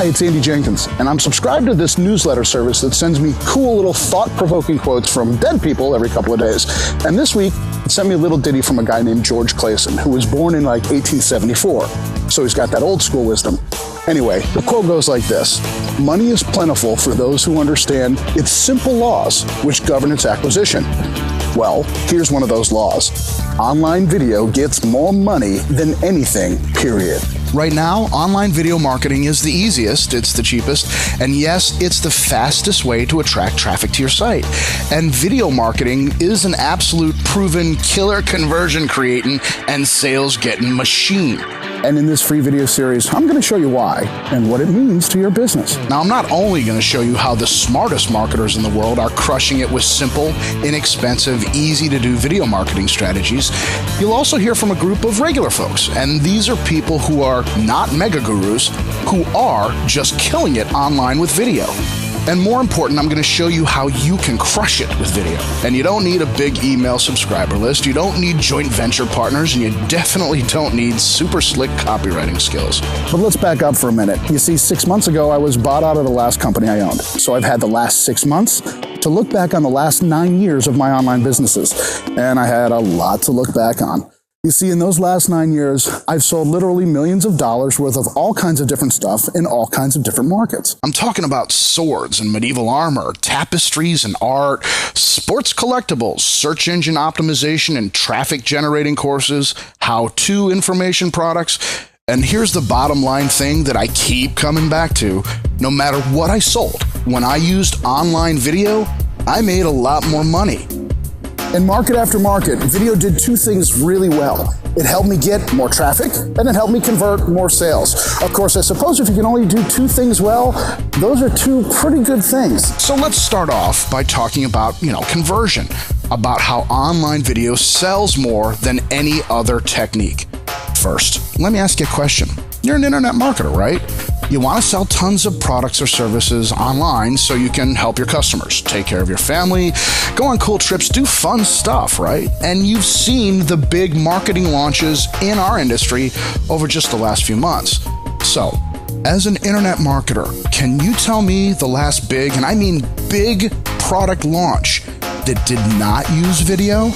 Hi, it's Andy Jenkins, and I'm subscribed to this newsletter service that sends me cool little thought-provoking quotes from dead people every couple of days. And this week, it sent me a little ditty from a guy named George Clayson, who was born in like 1874. So he's got that old school wisdom. Anyway, the quote goes like this: "Money is plentiful for those who understand its simple laws which govern its acquisition." Well, here's one of those laws. Online video gets more money than anything, period. Right now, online video marketing is the easiest, it's the cheapest, and yes, it's the fastest way to attract traffic to your site. And video marketing is an absolute proven killer conversion creating and sales getting machine. And in this free video series, I'm going to show you why and what it means to your business. Now, I'm not only going to show you how the smartest marketers in the world are crushing it with simple, inexpensive, easy-to-do video marketing strategies, you'll also hear from a group of regular folks. And these are people who are not mega gurus, who are just killing it online with video. And more important, I'm going to show you how you can crush it with video. And you don't need a big email subscriber list, you don't need joint venture partners, and you definitely don't need super slick copywriting skills. But let's back up for a minute. You see, 6 months ago, I was bought out of the last company I owned. So I've had the last 6 months to look back on the last 9 years of my online businesses. And I had a lot to look back on. You see, in those last 9 years, I've sold literally millions of dollars worth of all kinds of different stuff in all kinds of different markets. I'm talking about swords and medieval armor, tapestries and art, sports collectibles, search engine optimization and traffic generating courses, how-to information products. And here's the bottom line thing that I keep coming back to. No matter what I sold, when I used online video, I made a lot more money. In market after market, video did two things really well. It helped me get more traffic, and it helped me convert more sales. Of course, I suppose if you can only do two things well, those are two pretty good things. So let's start off by talking about, conversion, about how online video sells more than any other technique. First, let me ask you a question. You're an internet marketer, right? You want to sell tons of products or services online so you can help your customers, take care of your family, go on cool trips, do fun stuff, right? And you've seen the big marketing launches in our industry over just the last few months. So, as an internet marketer, can you tell me the last big, and I mean big, product launch that did not use video?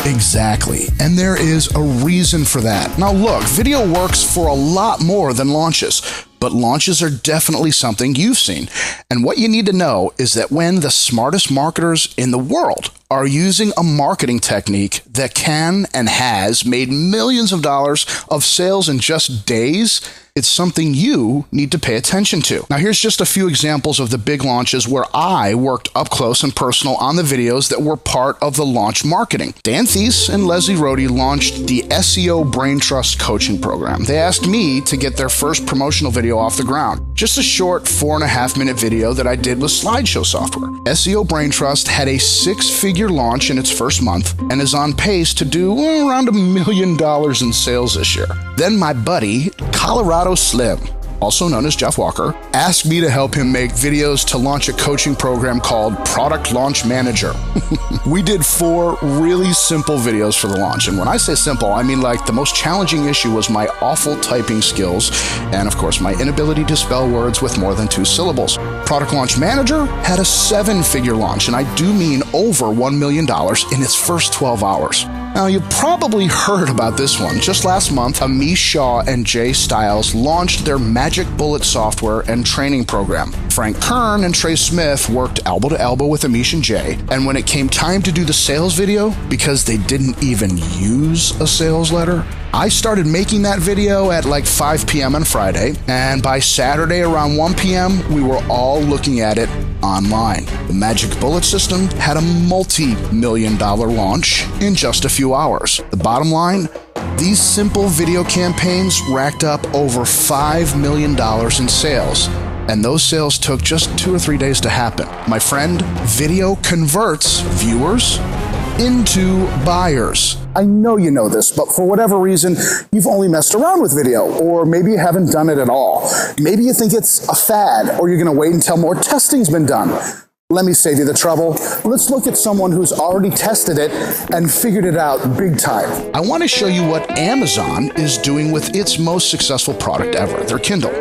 Exactly. And there is a reason for that. Now look, video works for a lot more than launches, but launches are definitely something you've seen. And what you need to know is that when the smartest marketers in the world are using a marketing technique that can and has made millions of dollars of sales in just days, it's something you need to pay attention to. Now, here's just a few examples of the big launches where I worked up close and personal on the videos that were part of the launch marketing. Dan Thies and Leslie Rohde launched the SEO Brain Trust coaching program. They asked me to get their first promotional video off the ground. Just a short 4.5-minute video that I did with slideshow software. SEO Brain Trust had a 6-figure launch in its first month and is on pace to do around $1 million in sales this year. Then my buddy, Colorado Slim, also known as Jeff Walker, asked me to help him make videos to launch a coaching program called Product Launch Manager. We did 4 really simple videos for the launch. And when I say simple, I mean like the most challenging issue was my awful typing skills and, of course, my inability to spell words with more than 2 syllables. Product Launch Manager had a 7-figure launch, and I do mean over $1 million in its first 12 hours. Now, you probably heard about this one. Just last month, Amish Shaw and Jay Stiles launched their Magic Bullet software and training program. Frank Kern and Trey Smith worked elbow to elbow with Amish and Jay, and when it came time to do the sales video, because they didn't even use a sales letter, I started making that video at like 5 p.m. on Friday, and by Saturday around 1 p.m., we were all looking at it online. The Magic Bullet system had a multi-million-dollar launch in just a few hours. The bottom line, these simple video campaigns racked up over $5 million in sales. And those sales took just 2 or 3 days to happen. My friend, video converts viewers into buyers. I know you know this, but for whatever reason, you've only messed around with video, or maybe you haven't done it at all. Maybe you think it's a fad, or you're going to wait until more testing's been done. Let me save you the trouble. Let's look at someone who's already tested it and figured it out big time. I want to show you what Amazon is doing with its most successful product ever, their Kindle.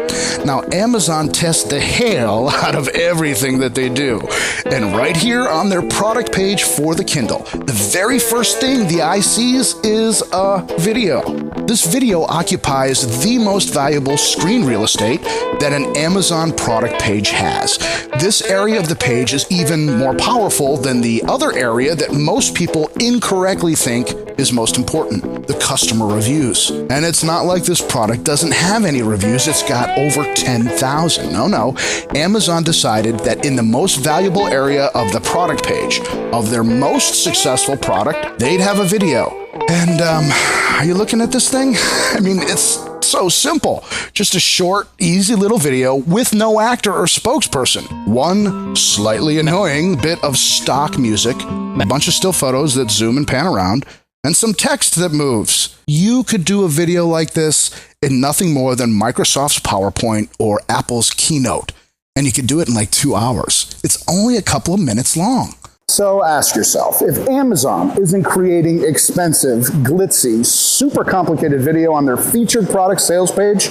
Now, Amazon tests the hell out of everything that they do. And right here on their product page for the Kindle, the very first thing the eye sees is a video. This video occupies the most valuable screen real estate that an Amazon product page has. This area of the page is even more powerful than the other area that most people incorrectly think is most important, the customer reviews. And it's not like this product doesn't have any reviews. It's got over 10,000. No. Amazon decided that in the most valuable area of the product page of their most successful product, they'd have a video. And are you looking at this thing? I mean, it's so simple. Just a short, easy little video with no actor or spokesperson. One slightly annoying bit of stock music, a bunch of still photos that zoom and pan around, and some text that moves. You could do a video like this in nothing more than Microsoft's PowerPoint or Apple's Keynote, and you could do it in like 2 hours. It's only a couple of minutes long. So ask yourself, if Amazon isn't creating expensive, glitzy, super complicated video on their featured product sales page,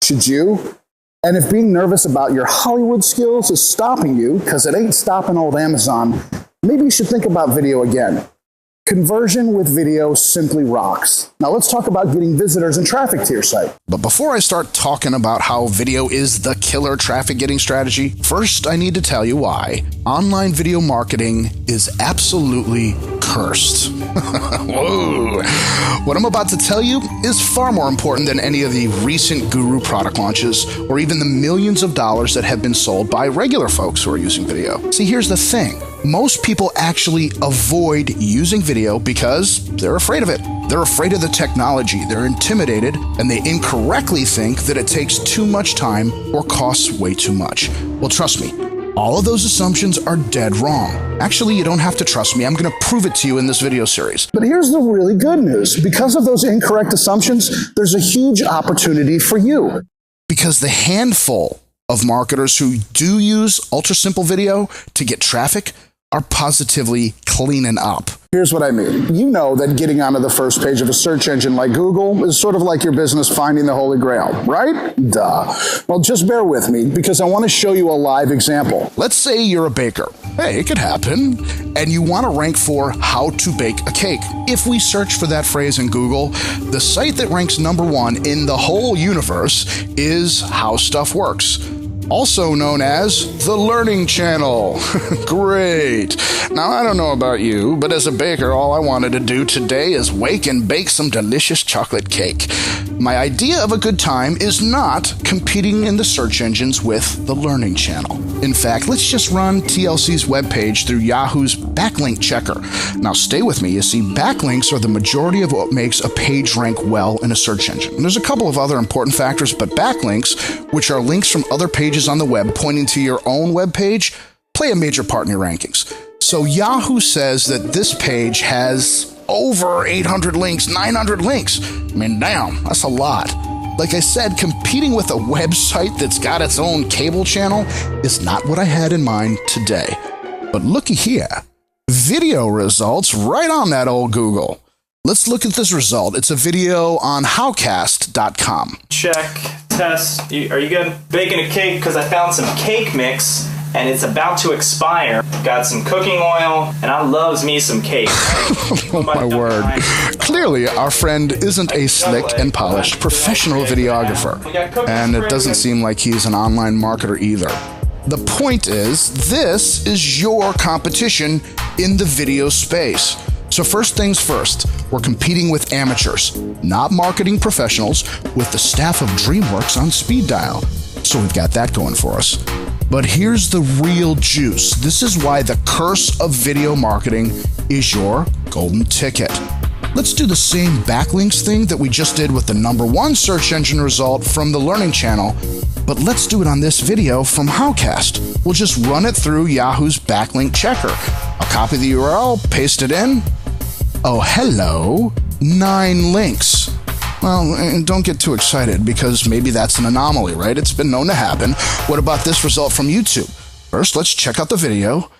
should you? And if being nervous about your Hollywood skills is stopping you, because it ain't stopping old Amazon, maybe you should think about video again. Conversion with video simply rocks. Now let's talk about getting visitors and traffic to your site. But before I start talking about how video is the killer traffic getting strategy, first I need to tell you why online video marketing is absolutely cursed. Whoa. What I'm about to tell you is far more important than any of the recent guru product launches or even the millions of dollars that have been sold by regular folks who are using video. See, here's the thing. Most people actually avoid using video because they're afraid of it. They're afraid of the technology, they're intimidated, and they incorrectly think that it takes too much time or costs way too much. Well, trust me, all of those assumptions are dead wrong. Actually, you don't have to trust me. I'm going to prove it to you in this video series. But here's the really good news. Because of those incorrect assumptions, there's a huge opportunity for you. Because the handful of marketers who do use ultra simple video to get traffic are positively cleaning up. Here's what I mean. You know that getting onto the first page of a search engine like Google is sort of like your business finding the Holy Grail, right? Duh. Well, just bear with me because I want to show you a live example. Let's say you're a baker. Hey, it could happen. And you want to rank for how to bake a cake. If we search for that phrase in Google, the site that ranks #1 in the whole universe is How Stuff Works, also known as the Learning Channel. Great. Now, I don't know about you, but as a baker, all I wanted to do today is wake and bake some delicious chocolate cake. My idea of a good time is not competing in the search engines with the Learning Channel. In fact, let's just run TLC's webpage through Yahoo's backlink checker. Now, stay with me. You see, backlinks are the majority of what makes a page rank well in a search engine. And there's a couple of other important factors, but backlinks, which are links from other pages on the web pointing to your own web page, play a major part in your rankings. So Yahoo says that this page has over 800 links, 900 links. I mean, damn, that's a lot. Like I said, competing with a website that's got its own cable channel is not what I had in mind today. But looky here, video results right on that old Google. Let's look at this result. It's a video on howcast.com. Check, test. Are you good? Baking a cake because I found some cake mix and it's about to expire. Got some cooking oil and I loves me some cake. Oh my word. Clearly, our friend isn't a slick and polished professional videographer. And it doesn't seem like he's an online marketer either. The point is, this is your competition in the video space. So first things first, we're competing with amateurs, not marketing professionals, with the staff of DreamWorks on speed dial. So we've got that going for us. But here's the real juice. This is why the curse of video marketing is your golden ticket. Let's do the same backlinks thing that we just did with the #1 search engine result from the Learning Channel, but let's do it on this video from Howcast. We'll just run it through Yahoo's backlink checker. I'll copy the URL, paste it in. Oh, hello, 9 links. Well, and don't get too excited because maybe that's an anomaly, right? It's been known to happen. What about this result from YouTube? First, let's check out the video.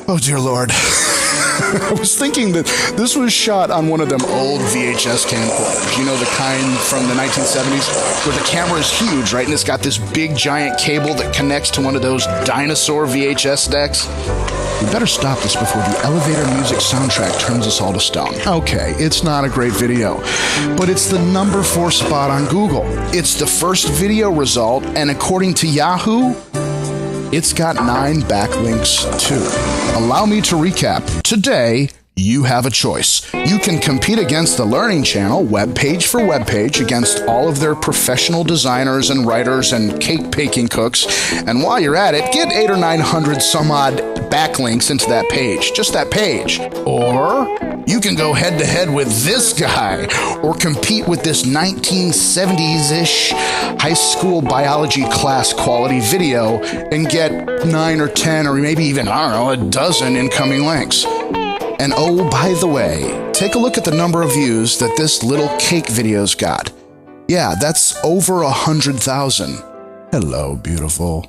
Oh, dear Lord. I was thinking that this was shot on one of them old VHS camcorders. You know, the kind from the 1970s where the camera is huge, right? And it's got this big giant cable that connects to one of those dinosaur VHS decks. We better stop this before the elevator music soundtrack turns us all to stone. Okay, it's not a great video, but it's the number 4 spot on Google. It's the first video result, and according to Yahoo, it's got 9 backlinks too. Allow me to recap. Today, you have a choice. You can compete against the Learning Channel, web page for web page, against all of their professional designers and writers and cake baking cooks. And while you're at it, get 800 or 900 some odd backlinks into that page, just that page. Or you can go head to head with this guy, or compete with this 1970s-ish high school biology class quality video and get 9 or 10 or maybe even, I don't know, a dozen incoming links. And oh, by the way, take a look at the number of views that this little cake video's got. Yeah, that's over 100,000. Hello, beautiful.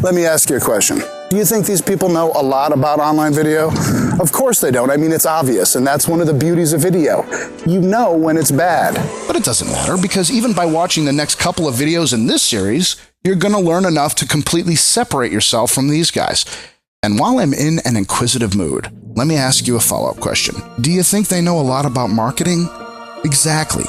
Let me ask you a question. Do you think these people know a lot about online video? Of course they don't. I mean, it's obvious, and that's one of the beauties of video. You know when it's bad. But it doesn't matter, because even by watching the next couple of videos in this series, you're going to learn enough to completely separate yourself from these guys. And while I'm in an inquisitive mood, let me ask you a follow-up question. Do you think they know a lot about marketing? Exactly.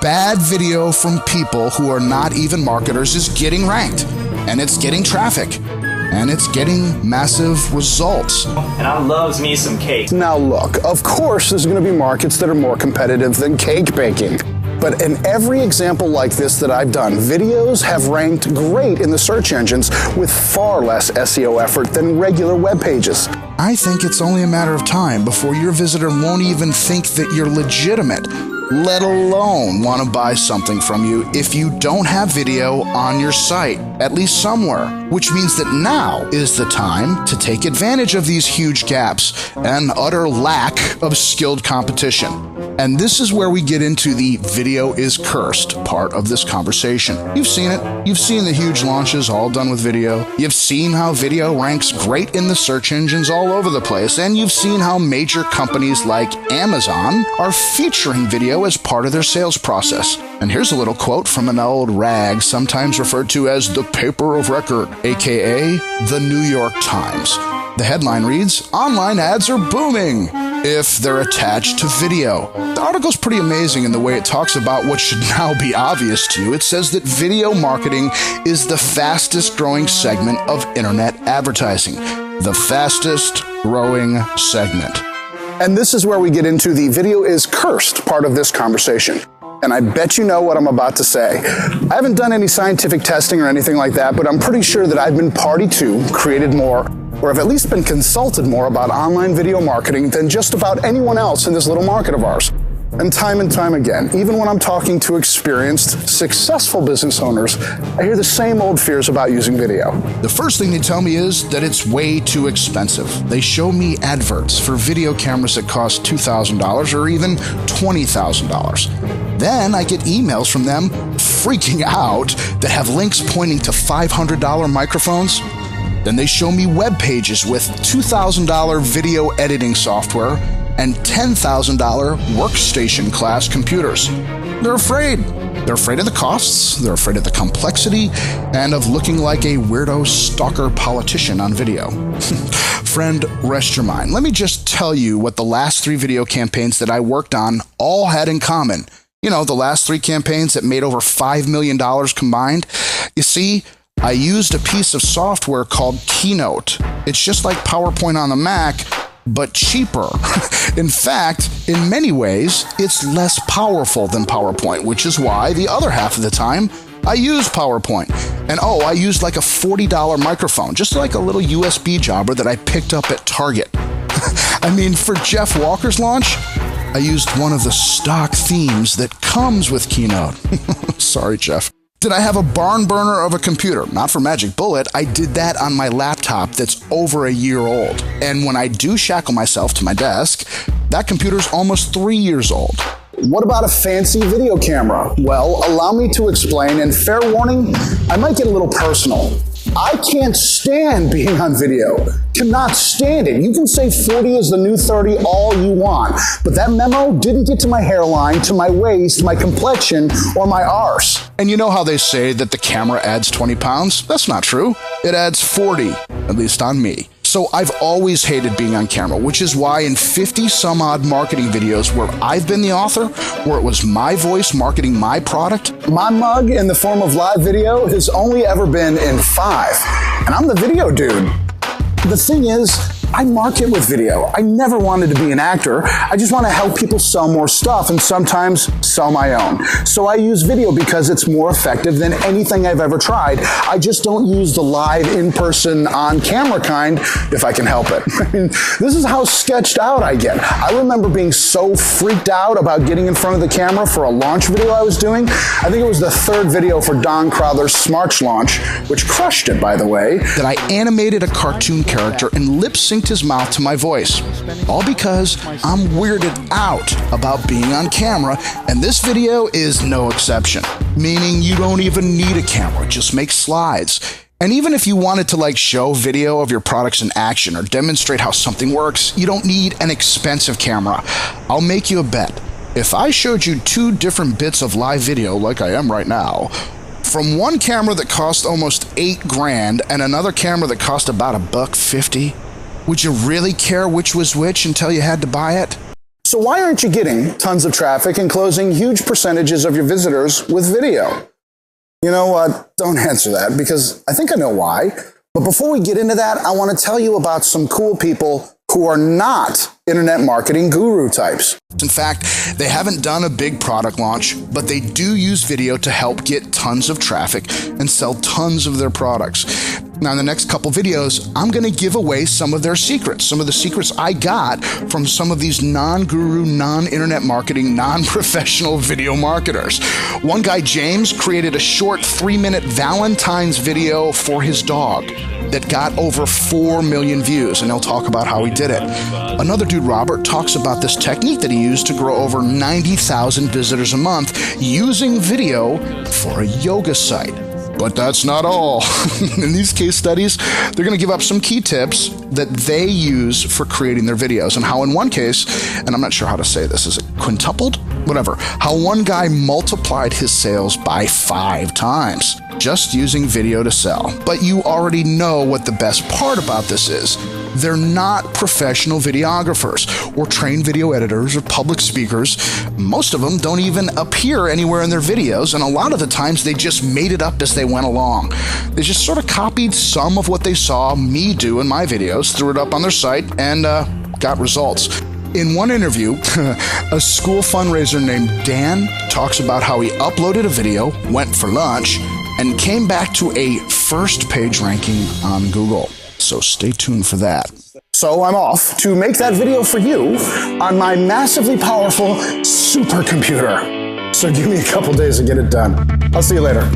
Bad video from people who are not even marketers is getting ranked, and it's getting traffic, and it's getting massive results. And I loves me some cake. Now look, of course there's going to be markets that are more competitive than cake baking. But in every example like this that I've done, videos have ranked great in the search engines with far less SEO effort than regular web pages. I think it's only a matter of time before your visitor won't even think that you're legitimate, let alone want to buy something from you if you don't have video on your site, at least somewhere, which means that now is the time to take advantage of these huge gaps and utter lack of skilled competition. And this is where we get into the video is cursed part of this conversation. You've seen it. You've seen the huge launches all done with video. You've seen how video ranks great in the search engines all over the place. And you've seen how major companies like Amazon are featuring video as part of their sales process. And here's a little quote from an old rag, sometimes referred to as the paper of record, aka the New York Times. The headline reads, "Online ads are booming if they're attached to video." The article's pretty amazing in the way it talks about what should now be obvious to you. It says that video marketing is the fastest growing segment of internet advertising. The fastest growing segment. And this is where we get into the video is cursed part of this conversation. And I bet you know what I'm about to say. I haven't done any scientific testing or anything like that, but I'm pretty sure that I've been party to, created more, or have at least been consulted more about online video marketing than just about anyone else in this little market of ours. And time again, even when I'm talking to experienced, successful business owners, I hear the same old fears about using video. The first thing they tell me is that it's way too expensive. They show me adverts for video cameras that cost $2,000 or even $20,000. Then I get emails from them freaking out that have links pointing to $500 microphones. Then they show me web pages with $2,000 video editing software and $10,000 workstation class computers. They're afraid. They're afraid of the costs, they're afraid of the complexity, and of looking like a weirdo stalker politician on video. Friend, rest your mind. Let me just tell you what the last 3 video campaigns that I worked on all had in common. You know, the last 3 campaigns that made over $5 million combined. You see, I used a piece of software called Keynote. It's just like PowerPoint on the Mac, but cheaper. In fact, in many ways, it's less powerful than PowerPoint, which is why the other half of the time, I use PowerPoint. And oh, I used like a $40 microphone, just like a little USB jobber that I picked up at Target. I mean, for Jeff Walker's launch, I used one of the stock themes that comes with Keynote. Sorry, Jeff. Did I have a barn burner of a computer? Not for Magic Bullet. I did that on my laptop that's over a year old. And when I do shackle myself to my desk, that computer's almost 3 years old. What about a fancy video camera? Well, allow me to explain, and fair warning, I might get a little personal. I can't stand being on video. Cannot stand it. You can say 40 is the new 30 all you want, but that memo didn't get to my hairline, to my waist, my complexion, or my arse. And you know how they say that the camera adds 20 pounds? That's not true. It adds 40, at least on me. So I've always hated being on camera, which is why in 50 some odd marketing videos where I've been the author, where it was my voice marketing my product, my mug in the form of live video has only ever been in 5. And I'm the video dude. The thing is, I market with video. I never wanted to be an actor. I just want to help people sell more stuff and sometimes sell my own. So I use video because it's more effective than anything I've ever tried. I just don't use the live, in-person, on-camera kind if I can help it. I mean, this is how sketched out I get. I remember being so freaked out about getting in front of the camera for a launch video I was doing. I think it was the 3rd video for Don Crowther's Smarts launch, which crushed it, by the way, that I animated a cartoon character and lip-synced his mouth to my voice. All because I'm weirded out about being on camera, and this video is no exception. Meaning you don't even need a camera, just make slides. And even if you wanted to show video of your products in action or demonstrate how something works, you don't need an expensive camera. I'll make you a bet. If I showed you 2 different bits of live video like I am right now, from one camera that cost almost $8,000 and another camera that cost about $150, would you really care which was which until you had to buy it? So why aren't you getting tons of traffic and closing huge percentages of your visitors with video? You know what? Don't answer that because I think I know why. But before we get into that, I want to tell you about some cool people who are not internet marketing guru types. In fact, they haven't done a big product launch, but they do use video to help get tons of traffic and sell tons of their products. Now, in the next couple videos, I'm going to give away some of their secrets, some of the secrets I got from some of these non-guru, non-internet marketing, non-professional video marketers. One guy, James, created a short 3-minute Valentine's video for his dog that got over 4 million views, and he'll talk about how he did it. Another dude, Robert, talks about this technique that he used to grow over 90,000 visitors a month using video for a yoga site. But that's not all. In these case studies, they're going to give up some key tips that they use for creating their videos, and how in one case, and I'm not sure how to say this, is it quintupled? Whatever. How one guy multiplied his sales by 5 times just using video to sell. But you already know what the best part about this is. They're not professional videographers or trained video editors or public speakers. Most of them don't even appear anywhere in their videos, and a lot of the times they just made it up as they went along. They just sort of copied some of what they saw me do in my videos, threw it up on their site, and got results. In one interview, a school fundraiser named Dan talks about how he uploaded a video, went for lunch, and came back to a first page ranking on Google. So stay tuned for that. So I'm off to make that video for you on my massively powerful supercomputer. So give me a couple days to get it done. I'll see you later.